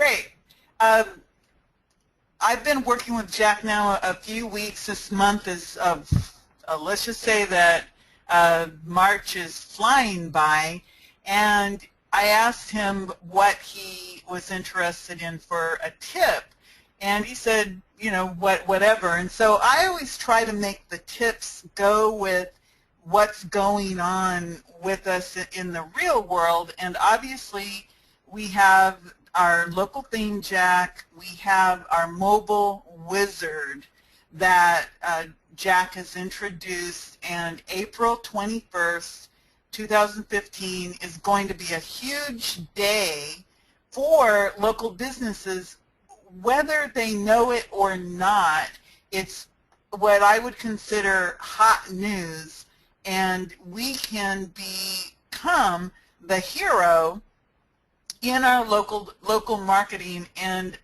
Great. Um, I've been working with Jack now a few weeks. This month is, let's just say that March is flying by, and I asked him what he was interested in for a tip, and he said, you know, whatever. And so I always try to make the tips go with what's going on with us in the real world, and obviously we have our local theme Jack, we have our mobile wizard that Jack has introduced, and April 21st, 2015 is going to be a huge day for local businesses, whether they know it or not. It's what I would consider hot news, and we can become the hero in our local marketing. And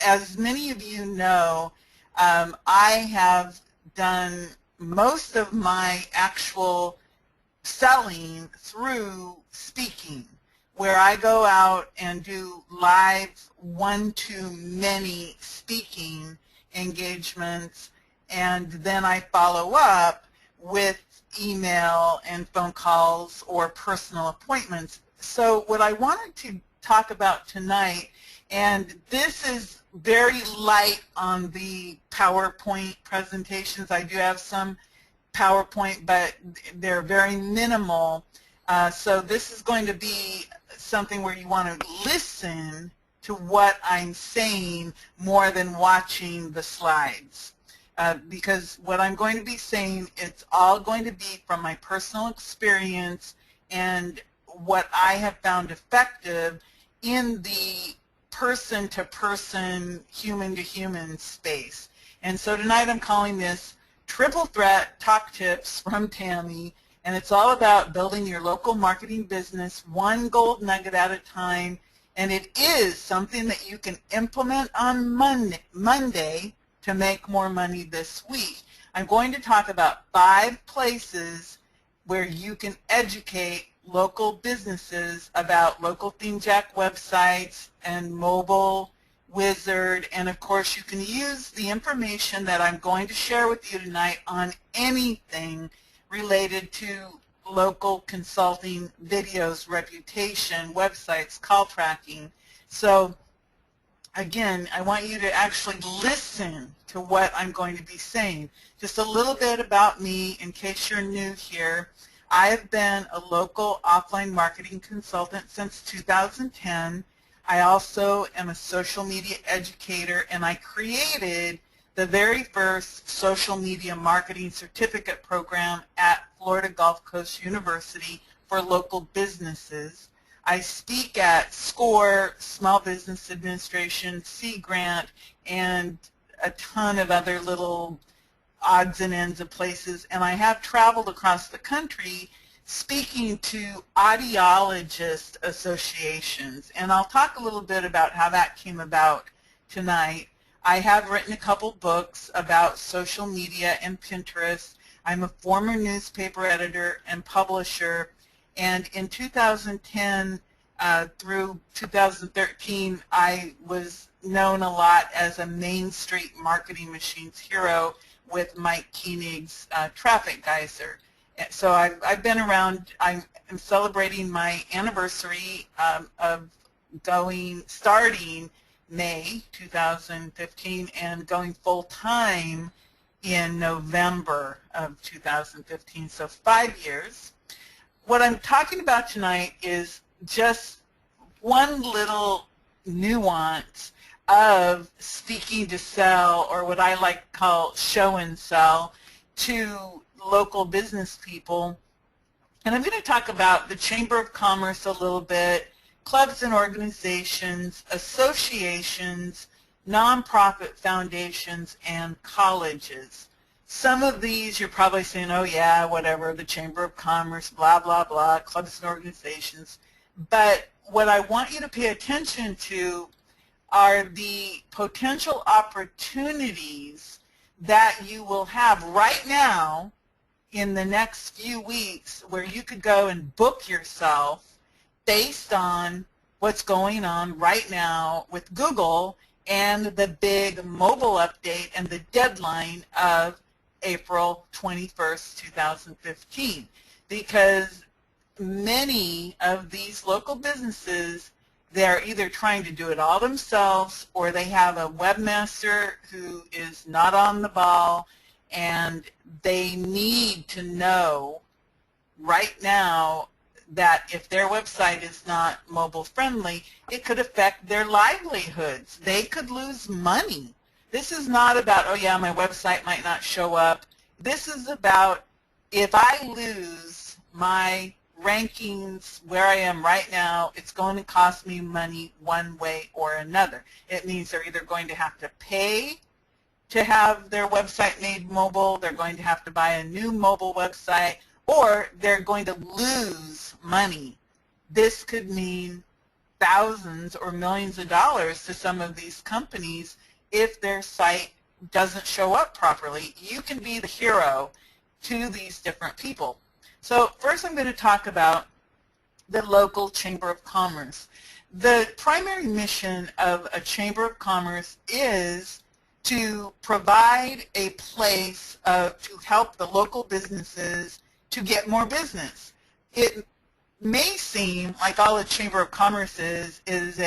as many of you know, I have done most of my actual selling through speaking, where I go out and do live one-to-many speaking engagements, and then I follow up with email and phone calls or personal appointments. So what I wanted to talk about tonight, and this is very light on the PowerPoint presentations. I do have some PowerPoint, but they're very minimal. So this is going to be something where you want to listen to what I'm saying more than watching the slides. Because what I'm going to be saying, it's all going to be from my personal experience and what I have found effective in the person-to-person, human-to-human space. And so tonight I'm calling this Triple Threat Talk Tips from Tami, and it's all about building your local marketing business one gold nugget at a time, and it is something that you can implement on Monday to make more money this week. I'm going to talk about 5 places where you can educate local businesses about local theme Jack websites and mobile wizard, and of course you can use the information that I'm going to share with you tonight on anything related to local consulting, videos, reputation, websites, call tracking. So again, I want you to actually listen to what I'm going to be saying. Just a little bit about me in case you're new here. I have been a local offline marketing consultant since 2010. I also am a social media educator, and I created the very first social media marketing certificate program at Florida Gulf Coast University for local businesses. I speak at SCORE, Small Business Administration, Sea Grant, and a ton of other little odds and ends of places, and I have traveled across the country speaking to audiologist associations, and I'll talk a little bit about how that came about tonight. I have written a couple books about social media and Pinterest. I'm a former newspaper editor and publisher, and in 2010 through 2013 I was known a lot as a Main Street marketing machines hero with Mike Koenig's Traffic Geyser. So I've been around. I'm celebrating my anniversary of starting May 2015 and going full-time in November of 2015, so 5 years. What I'm talking about tonight is just one little nuance of speaking to sell, or what I like to call show and sell, to local business people. And I'm going to talk about the Chamber of Commerce a little bit, clubs and organizations, associations, nonprofit foundations, and colleges. Some of these you're probably saying, oh yeah, whatever, the Chamber of Commerce, blah, blah, blah, clubs and organizations. But what I want you to pay attention to are the potential opportunities that you will have right now in the next few weeks where you could go and book yourself based on what's going on right now with Google and the big mobile update and the deadline of April 21st, 2015. Because many of these local businesses, they're either trying to do it all themselves or they have a webmaster who is not on the ball, and they need to know right now that if their website is not mobile friendly, it could affect their livelihoods. They could lose money. This is not about, oh yeah, my website might not show up. This is about, if I lose my rankings where I am right now, it's going to cost me money one way or another. It means they're either going to have to pay to have their website made mobile, they're going to have to buy a new mobile website, or they're going to lose money. This could mean thousands or millions of dollars to some of these companies if their site doesn't show up properly. You can be the hero to these different people. So first I'm going to talk about the local Chamber of Commerce. The primary mission of a Chamber of Commerce is to provide a place to help the local businesses to get more business. It may seem like all a Chamber of Commerce is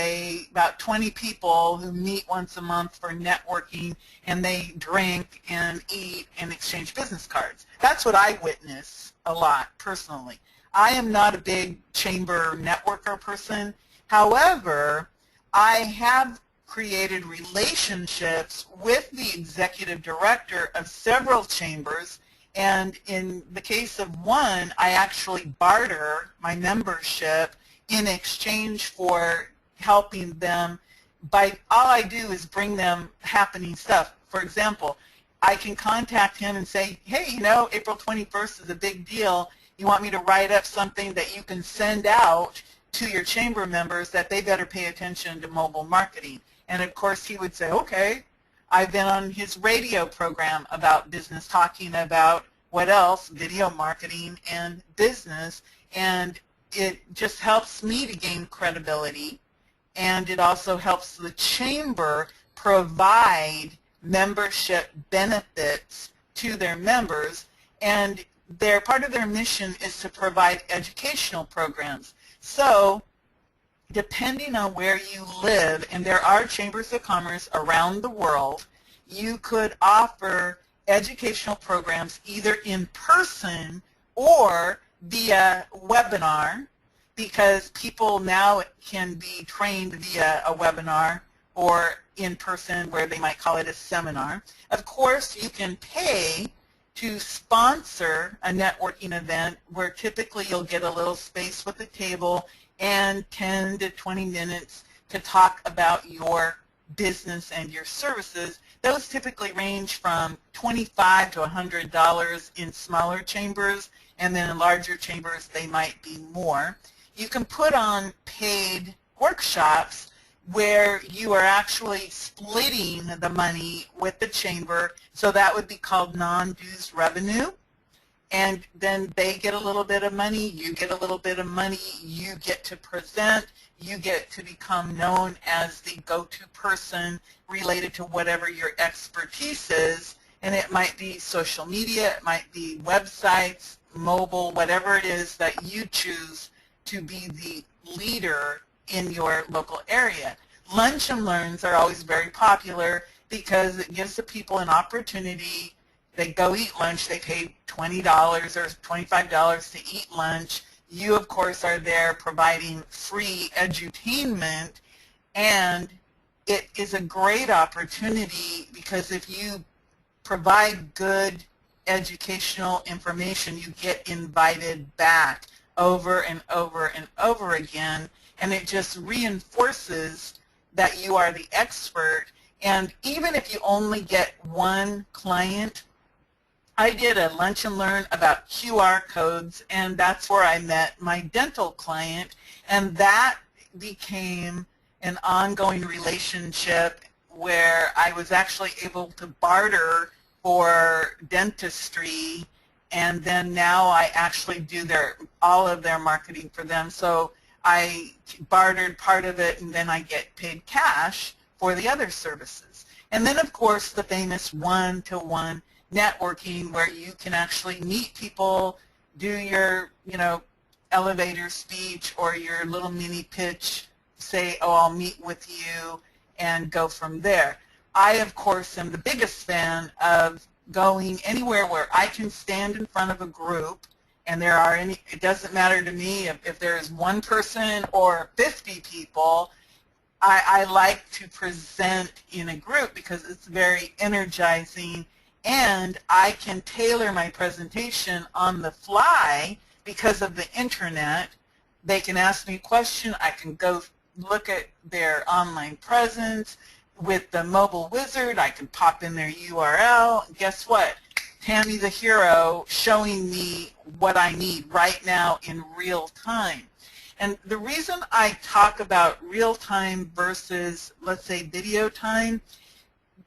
about 20 people who meet once a month for networking, and they drink and eat and exchange business cards. That's what I witness a lot personally. I am not a big chamber networker person. However, I have created relationships with the executive director of several chambers, and in the case of one, I actually barter my membership in exchange for helping them. All I do is bring them happening stuff. For example, I can contact him and say, hey, you know, April 21st is a big deal. You want me to write up something that you can send out to your chamber members that they better pay attention to mobile marketing. And of course he would say, okay. I've been on his radio program about business, talking about what else, video marketing and business, and it just helps me to gain credibility, and it also helps the chamber provide membership benefits to their members, and part of their mission is to provide educational programs. So depending on where you live, and there are chambers of commerce around the world, you could offer educational programs either in person or via webinar, because people now can be trained via a webinar or in person, where they might call it a seminar. Of course, you can pay to sponsor a networking event where typically you'll get a little space with a table and 10 to 20 minutes to talk about your business and your services. Those typically range from $25 to $100 in smaller chambers, and then in larger chambers they might be more. You can put on paid workshops where you are actually splitting the money with the chamber, so that would be called non-dues revenue. And then they get a little bit of money, you get a little bit of money, you get to present, you get to become known as the go-to person related to whatever your expertise is, and it might be social media, it might be websites, mobile, whatever it is that you choose to be the leader in your local area. Lunch and learns are always very popular because it gives the people an opportunity. They go eat lunch, they pay $20 or $25 to eat lunch. You, of course, are there providing free edutainment, and it is a great opportunity because if you provide good educational information, you get invited back over and over and over again, and it just reinforces that you are the expert. And even if you only get one client, I did a lunch and learn about QR codes, and that's where I met my dental client, and that became an ongoing relationship where I was actually able to barter for dentistry, and then now I actually do all of their marketing for them. So I bartered part of it, and then I get paid cash for the other services. And then, of course, the famous one-to-one networking, where you can actually meet people, do your, elevator speech or your little mini pitch, say, oh, I'll meet with you, and go from there. I, of course, am the biggest fan of going anywhere where I can stand in front of a group, and it doesn't matter to me if there's one person or 50 people. I like to present in a group because it's very energizing, and I can tailor my presentation on the fly because of the internet. They can ask me a question. I can go look at their online presence. With the mobile wizard, I can pop in their URL. Guess what? Tami the hero showing me what I need right now in real time. And the reason I talk about real time versus, let's say, video time,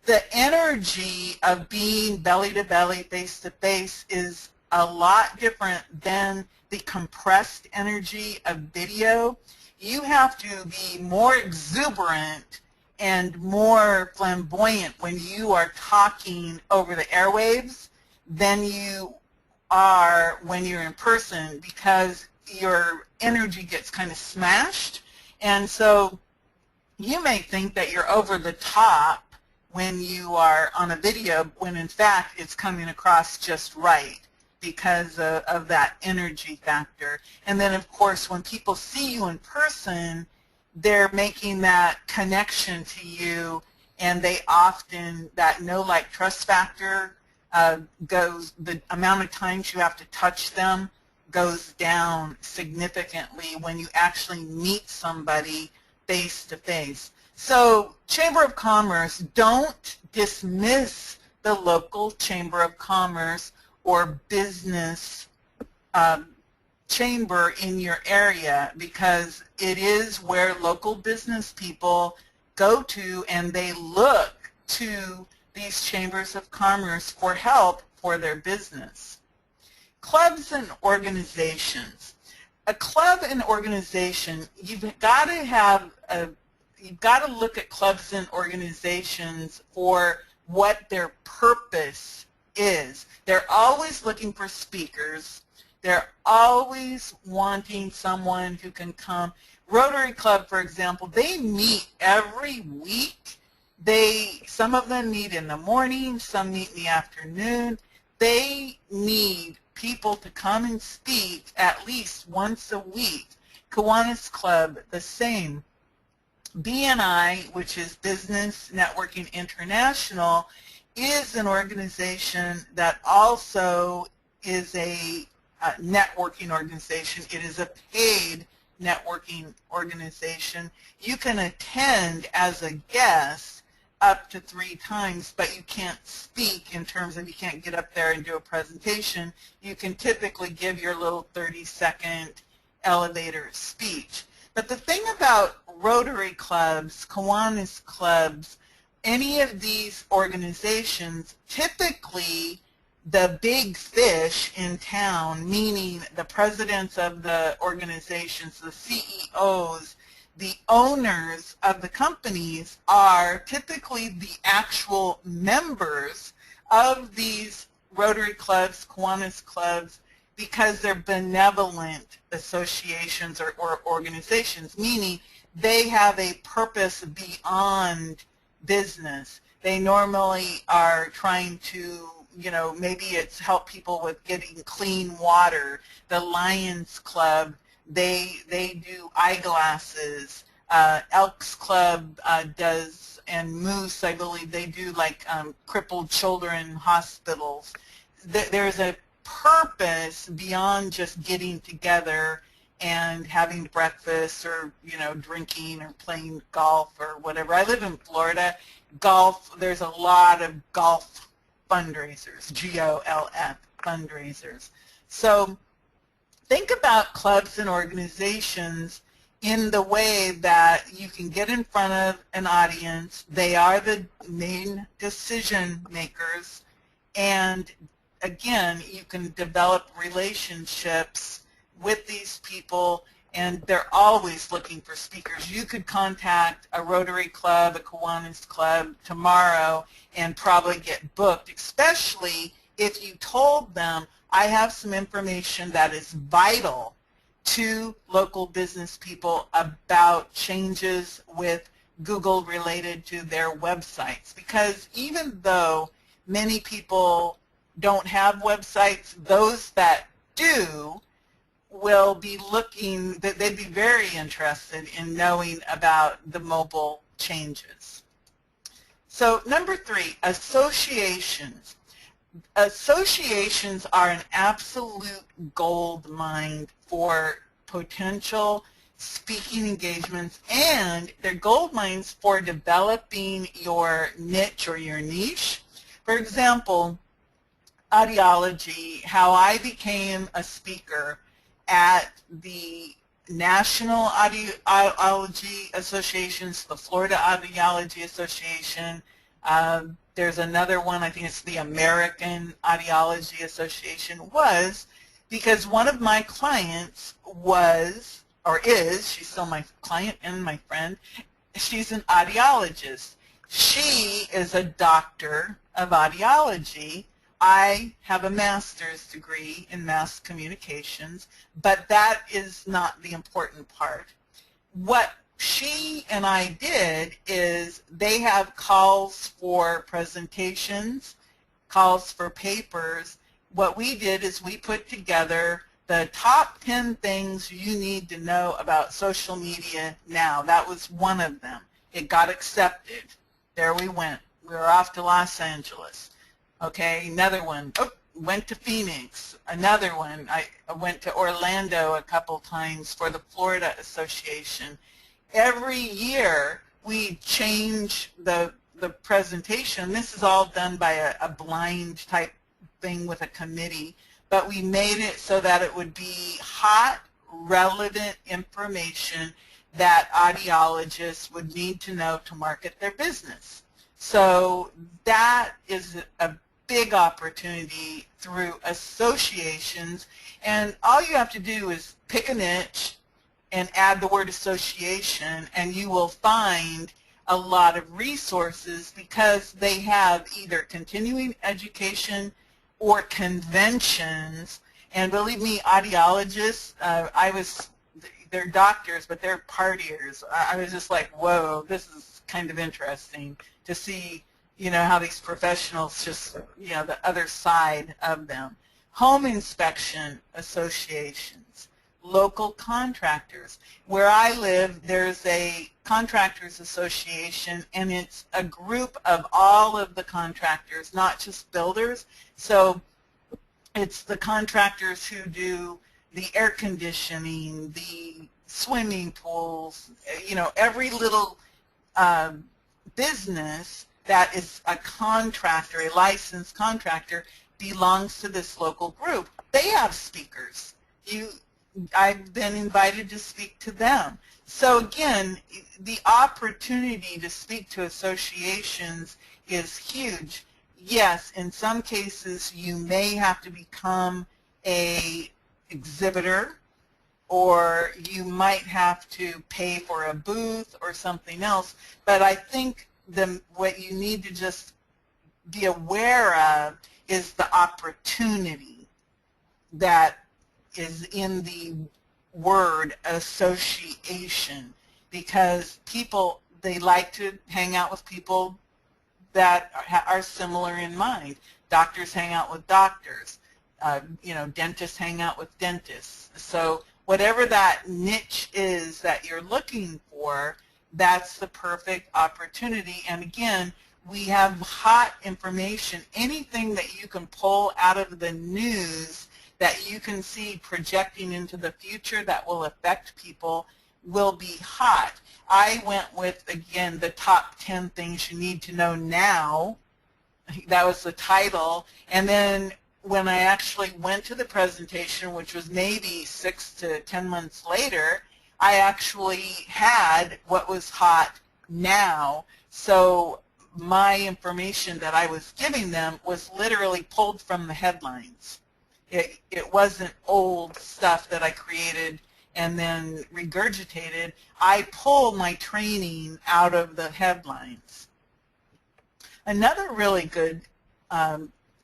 the energy of being belly to belly, face to face is a lot different than the compressed energy of video. You have to be more exuberant and more flamboyant when you are talking over the airwaves than you are when you're in person, because your energy gets kind of smashed. And so you may think that you're over the top when you are on a video, when in fact it's coming across just right because of that energy factor. And then, of course, when people see you in person, they're making that connection to you, and they often, that know, like, trust factor goes, the amount of times you have to touch them goes down significantly when you actually meet somebody face to face. So Chamber of Commerce, don't dismiss the local Chamber of Commerce or business chamber in your area, because it is where local business people go to, and they look to these chambers of commerce for help for their business. Clubs and organizations. A club and organization, you've got to look at clubs and organizations for what their purpose is. They're always looking for speakers. They're always wanting someone who can come. Rotary Club, for example, they meet every week. Some of them meet in the morning, some meet in the afternoon. They need people to come and speak at least once a week. Kiwanis Club, the same. BNI, which is Business Networking International, is an organization that also is a networking organization. It is a paid networking organization. You can attend as a guest up to 3 times, but you can't speak in terms of, you can't get up there and do a presentation. You can typically give your little 30-second elevator speech. But the thing about Rotary clubs, Kiwanis clubs, any of these organizations, typically the big fish in town, meaning the presidents of the organizations, the CEOs, the owners of the companies, are typically the actual members of these Rotary clubs, Kiwanis clubs, because they're benevolent associations or organizations, meaning they have a purpose beyond business. They normally are trying to, maybe it's help people with getting clean water. The Lions Club, they do eyeglasses. Elks Club does, and Moose, I believe, they do like crippled children hospitals. There's a purpose beyond just getting together and having breakfast or, drinking or playing golf or whatever. I live in Florida. Golf, there's a lot of golf fundraisers, GOLF fundraisers. So think about clubs and organizations in the way that you can get in front of an audience. They are the main decision makers, and again, you can develop relationships with these people, and they're always looking for speakers. You could contact a Rotary Club, a Kiwanis Club tomorrow and probably get booked, especially if you told them, I have some information that is vital to local business people about changes with Google related to their websites. Because even though many people don't have websites, those that do will be looking, that they'd be very interested in knowing about the mobile changes. So number 3, associations. Associations are an absolute gold mine for potential speaking engagements, and they're gold mines for developing your niche or your niche. For example, audiology, how I became a speaker at the National Audiology Associations, the Florida Audiology Association. There's another one, I think it's the American Audiology Association, was because one of my clients was, or is, she's still my client and my friend, she's an audiologist. She is a doctor of audiology. I have a master's degree in mass communications, but that is not the important part. What she and I did is they have calls for presentations, calls for papers. What we did is we put together the top 10 things you need to know about social media now. That was one of them. It got accepted. There we went. We were off to Los Angeles. Okay, another one. Oh, went to Phoenix. Another one. I went to Orlando a couple times for the Florida Association. Every year we change the presentation. This is all done by a blind type thing with a committee, but we made it so that it would be hot, relevant information that audiologists would need to know to market their business. So that is a big opportunity through associations, and all you have to do is pick a niche and add the word association, and you will find a lot of resources because they have either continuing education or conventions. And believe me, audiologists, they're doctors, but they're partiers. I was just like, whoa, this is kind of interesting to see, you know, how these professionals just, you know, the other side of them. Home inspection associations, local contractors. Where I live, there's a contractors association, and it's a group of all of the contractors, not just builders. So it's the contractors who do the air conditioning, the swimming pools, you know, every little business that is a contractor, a licensed contractor, belongs to this local group. They have speakers. I've been invited to speak to them. So again, the opportunity to speak to associations is huge. Yes, in some cases you may have to become an exhibitor, or you might have to pay for a booth or something else, but I think what you need to just be aware of is the opportunity that is in the word association, because people, they like to hang out with people that are similar in mind. Doctors hang out with doctors. You know, dentists hang out with dentists. So whatever that niche is that you're looking for, that's the perfect opportunity. And again, we have hot information. Anything that you can pull out of the news that you can see projecting into the future that will affect people will be hot. I went with, again, the top 10 things you need to know now. That was the title. And then when I actually went to the presentation, which was maybe 6 to 10 months later, I actually had what was hot now. So my information that I was giving them was literally pulled from the headlines. It wasn't old stuff that I created and then regurgitated, I pull my training out of the headlines. Another really good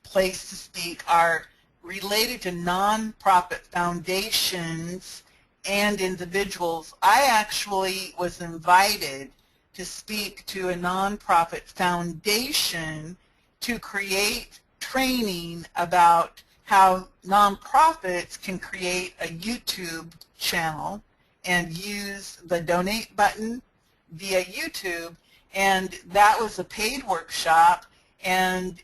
place to speak are related to nonprofit foundations and individuals. I actually was invited to speak to a nonprofit foundation to create training about how nonprofits can create a YouTube channel and use the donate button via YouTube. And that was a paid workshop, and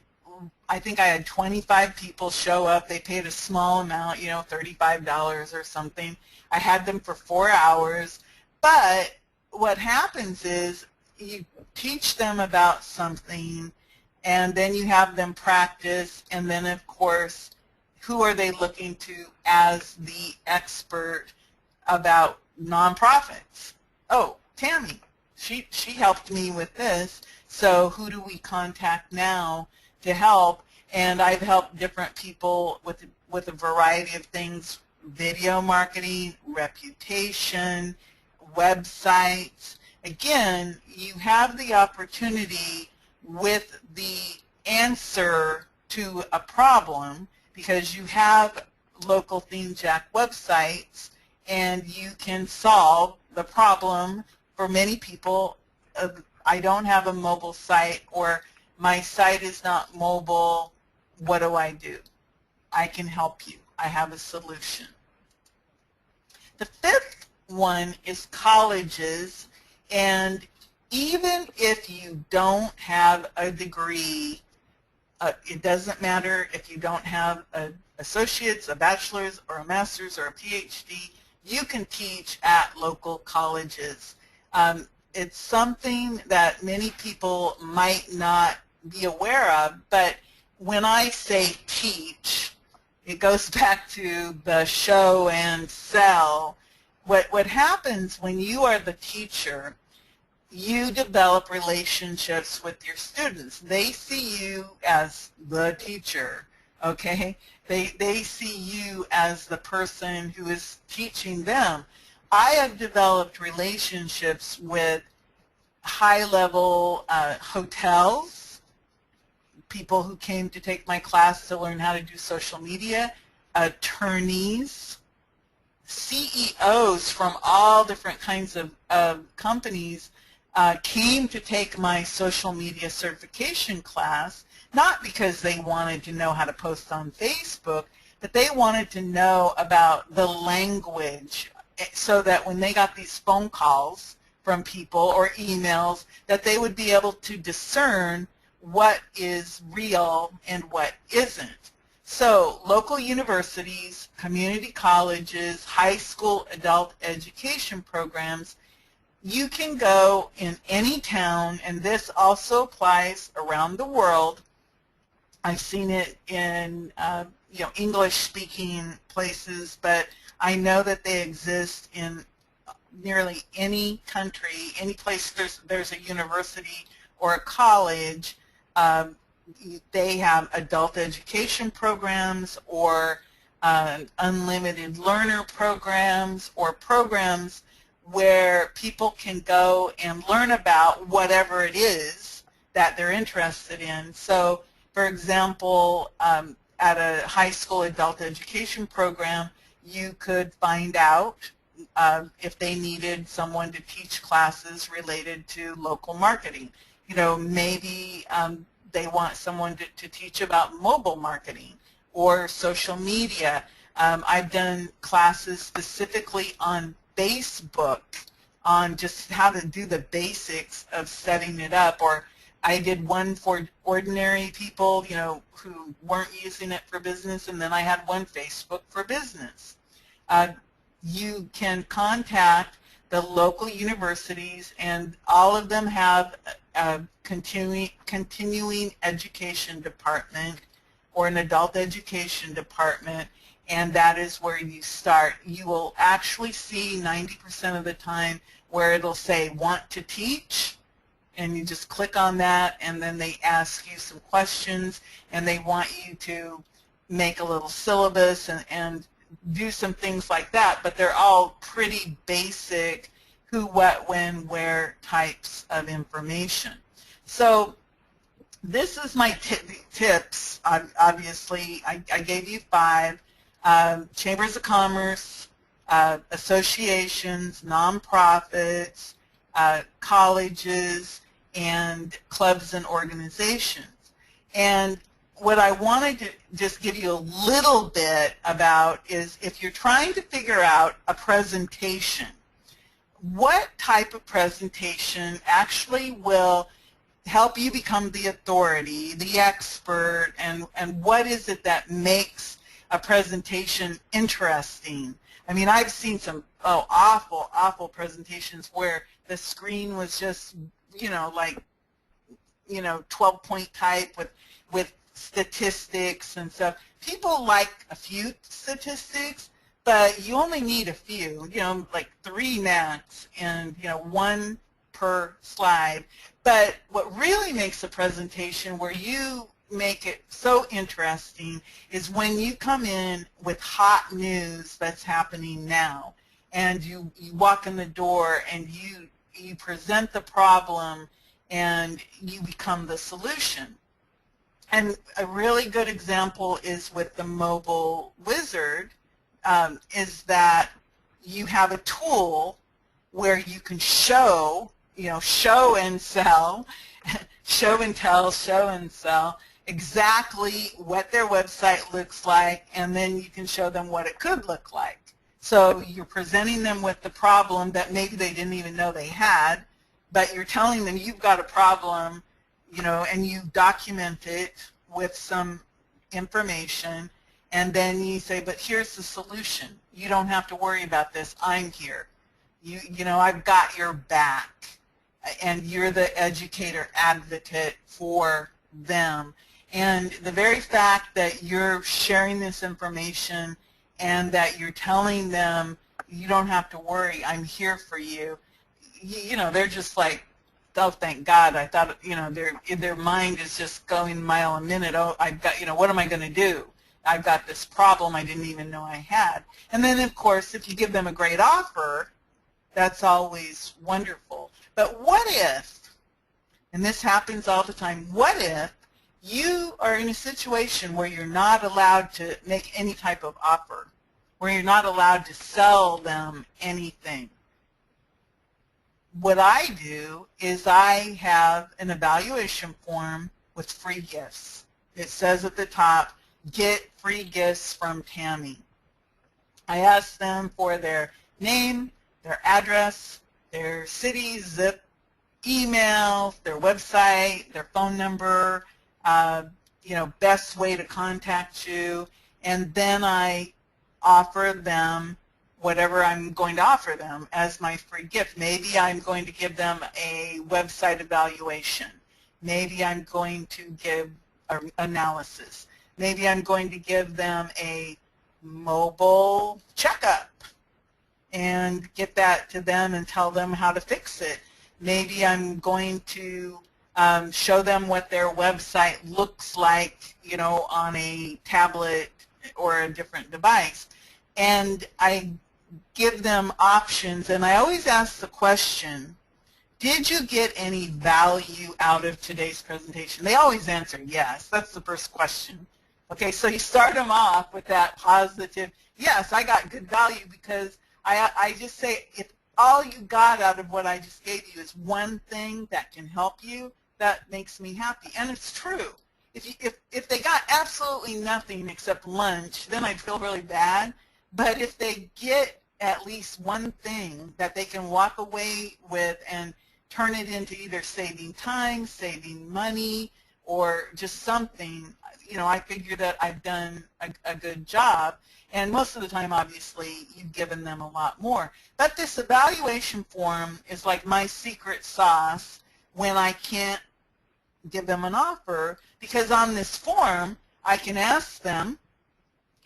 I think I had 25 people show up. They paid a small amount, $35 or something. I had them for 4 hours. But what happens is you teach them about something, and then you have them practice, and then, of course, who are they looking to as the expert about nonprofits? Oh, Tami. She helped me with this, so who do we contact now to help? And I've helped different people with a variety of things: video marketing, reputation, websites. Again, you have the opportunity with the answer to a problem because you have local theme jack websites, and you can solve the problem. For many people, I don't have a mobile site, or my site is not mobile. What do I do? I can help you. I have a solution. The fifth one is colleges, and even if you don't have a degree, it doesn't matter if you don't have an associate's, a bachelor's, or a master's, or a PhD, you can teach at local colleges. It's something that many people might not be aware of, but when I say teach, it goes back to the show and sell. What happens when you are the teacher, you develop relationships with your students. They see you as the teacher, okay? They see you as the person who is teaching them. I have developed relationships with high-level hotels, people who came to take my class to learn how to do social media, attorneys, CEOs from all different kinds of companies came to take my social media certification class, not because they wanted to know how to post on Facebook, but they wanted to know about the language, so that when they got these phone calls from people or emails, that they would be able to discern what is real and what isn't. So local universities, community colleges, high school adult education programs, you can go in any town, and this also applies around the world. I've seen it in English-speaking places, but I know that they exist in nearly any country, any place there's a university or a college. They have adult education programs, or unlimited learner programs, or programs where people can go and learn about whatever it is that they're interested in. So, for example, at a high school adult education program, you could find out if they needed someone to teach classes related to local marketing. Maybe they want someone to teach about mobile marketing or social media. I've done classes specifically on Facebook, on just how to do the basics of setting it up, or I did one for ordinary people, who weren't using it for business, and then I had one Facebook for business. You can contact the local universities, and all of them have a continuing education department or an adult education department, and that is where you start. You will actually see 90% of the time where it'll say want to teach, and you just click on that, and then they ask you some questions, and they want you to make a little syllabus and do some things like that, but they're all pretty basic who, what, when, where types of information. So this is my tips. Obviously, I gave you 5. Chambers of Commerce, associations, nonprofits, colleges, and clubs and organizations. And what I wanted to just give you a little bit about is if you're trying to figure out a presentation, what type of presentation actually will help you become the authority, the expert, and what is it that makes a presentation interesting? I mean, I've seen some awful presentations where the screen was just, like, 12-point type with statistics and stuff. People like a few statistics, but you only need a few, like 3 max, and 1 per slide. But what really makes a presentation where you make it so interesting is when you come in with hot news that's happening now, and you walk in the door and you present the problem and you become the solution. And a really good example is with the Mobile Wizard, is that you have a tool where you can show and sell, show and tell, show and sell exactly what their website looks like, and then you can show them what it could look like. So you're presenting them with the problem that maybe they didn't even know they had, but you're telling them you've got a problem, and you document it with some information, and then you say, but here's the solution. You don't have to worry about this. I'm here. I've got your back, and you're the educator advocate for them. And the very fact that you're sharing this information and that you're telling them you don't have to worry, I'm here for you, they're just like, oh, thank God. I thought, their mind is just going a mile a minute. Oh, I've got, what am I going to do? I've got this problem I didn't even know I had. And then, of course, if you give them a great offer, that's always wonderful. But what if, and this happens all the time, what if you are in a situation where you're not allowed to make any type of offer, where you're not allowed to sell them anything? What I do is I have an evaluation form with free gifts. It says at the top, get free gifts from Tami. I ask them for their name, their address, their city, zip, email, their website, their phone number, best way to contact you, and then I offer them whatever I'm going to offer them as my free gift. Maybe I'm going to give them a website evaluation. Maybe I'm going to give an analysis. Maybe I'm going to give them a mobile checkup and get that to them and tell them how to fix it. Maybe I'm going to show them what their website looks like, on a tablet or a different device. And I give them options, and I always ask the question, did you get any value out of today's presentation? They always answer yes. That's the first question. Okay, so you start them off with that positive, yes, I got good value, because I just say, if all you got out of what I just gave you is one thing that can help you, that makes me happy. And it's true. If they got absolutely nothing except lunch, then I'd feel really bad. But if they get at least one thing that they can walk away with and turn it into either saving time, saving money, or just something, I figure that I've done a good job. And most of the time, obviously, you've given them a lot more. But this evaluation form is like my secret sauce when I can't give them an offer, because on this form, I can ask them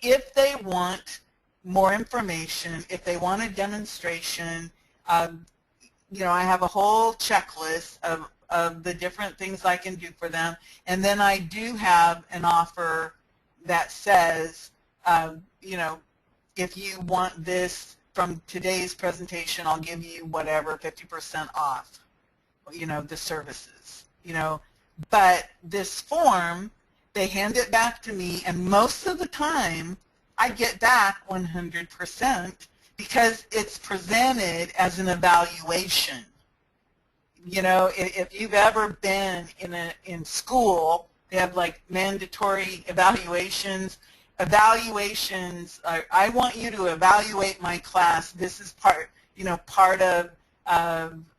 if they want more information, if they want a demonstration. I have a whole checklist of the different things I can do for them. And then I do have an offer that says, if you want this from today's presentation, I'll give you whatever, 50% off, you know, the services, you know. But this form, they hand it back to me, and most of the time I get back 100% because it's presented as an evaluation. You know, if you've ever been in school, they have like mandatory evaluations. Evaluations are, I want you to evaluate my class. This is part, you know, part of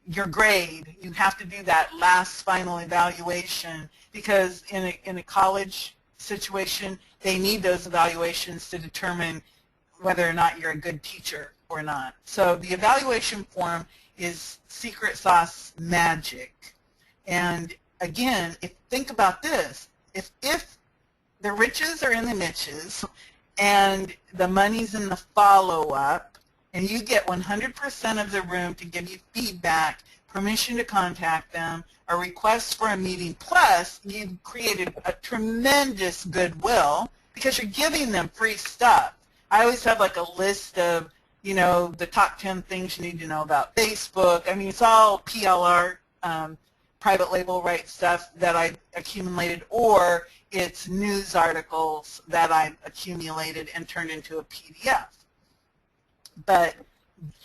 your grade. You have to do that last final evaluation because in a college situation, they need those evaluations to determine whether or not you're a good teacher or not. So the evaluation form is secret sauce magic. And again, think about this. If the riches are in the niches and the money's in the follow-up, and you get 100% of the room to give you feedback, permission to contact them, a request for a meeting, plus you've created a tremendous goodwill because you're giving them free stuff. I always have like a list of, you know, the top 10 things you need to know about Facebook. I mean, it's all PLR, private label right stuff that I accumulated, or it's news articles that I've accumulated and turned into a PDF. But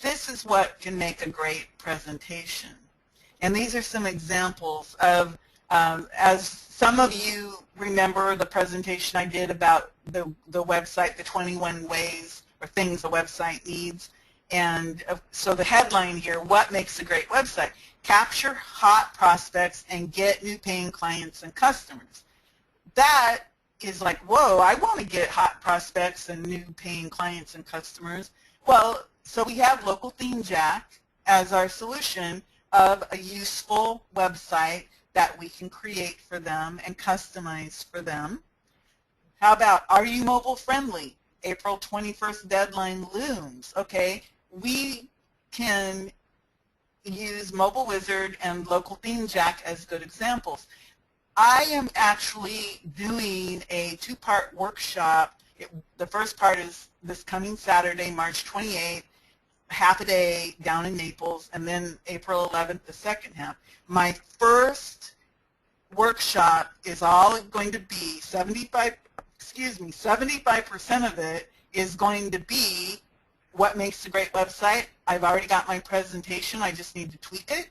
this is what can make a great presentation. And these are some examples of, as some of you remember the presentation I did about the website, the 21 ways or things a website needs. And so the headline here, what makes a great website? Capture hot prospects and get new paying clients and customers. That is like, whoa, I want to get hot prospects and new paying clients and customers. Well, so we have Local Theme Jack as our solution of a useful website that we can create for them and customize for them. How about, are you mobile friendly? April 21st deadline looms. Okay, we can use Mobile Wizard and Local Theme Jack as good examples. I am actually doing a two-part workshop. The first part is this coming Saturday, March 28th, half a day down in Naples, and then April 11th, the second half. My first workshop is all going to be 75% of it is going to be what makes a great website. I've already got my presentation. I just need to tweak it.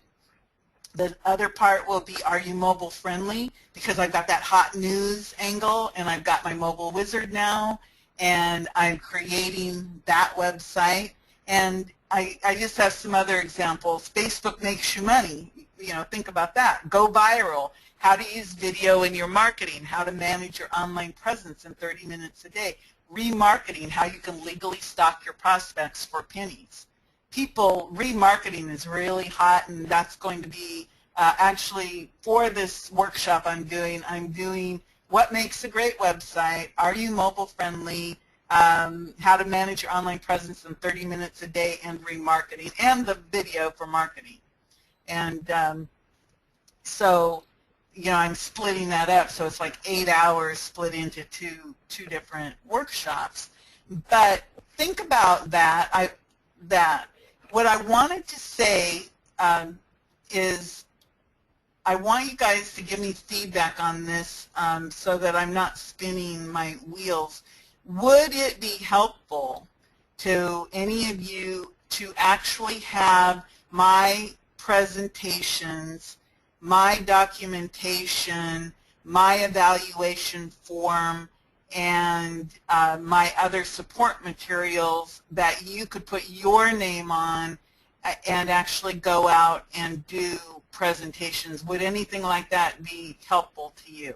The other part will be, are you mobile friendly? Because I've got that hot news angle, and I've got my Mobile Wizard now, and I'm creating that website. And I just have some other examples. Facebook makes you money. You know, think about that. Go viral. How to use video in your marketing. How to manage your online presence in 30 minutes a day. Remarketing, how you can legally stalk your prospects for pennies. Remarketing is really hot, and that's going to be actually for this workshop I'm doing what makes a great website, are you mobile friendly, how to manage your online presence in 30 minutes a day, and remarketing, and the video for marketing. And so, you know, I'm splitting that up, so it's like 8 hours split into two different workshops. But think about that. What I wanted to say is I want you guys to give me feedback on this so that I'm not spinning my wheels. Would it be helpful to any of you to actually have my presentations, my documentation, my evaluation form, and my other support materials that you could put your name on and actually go out and do presentations? Would anything like that be helpful to you?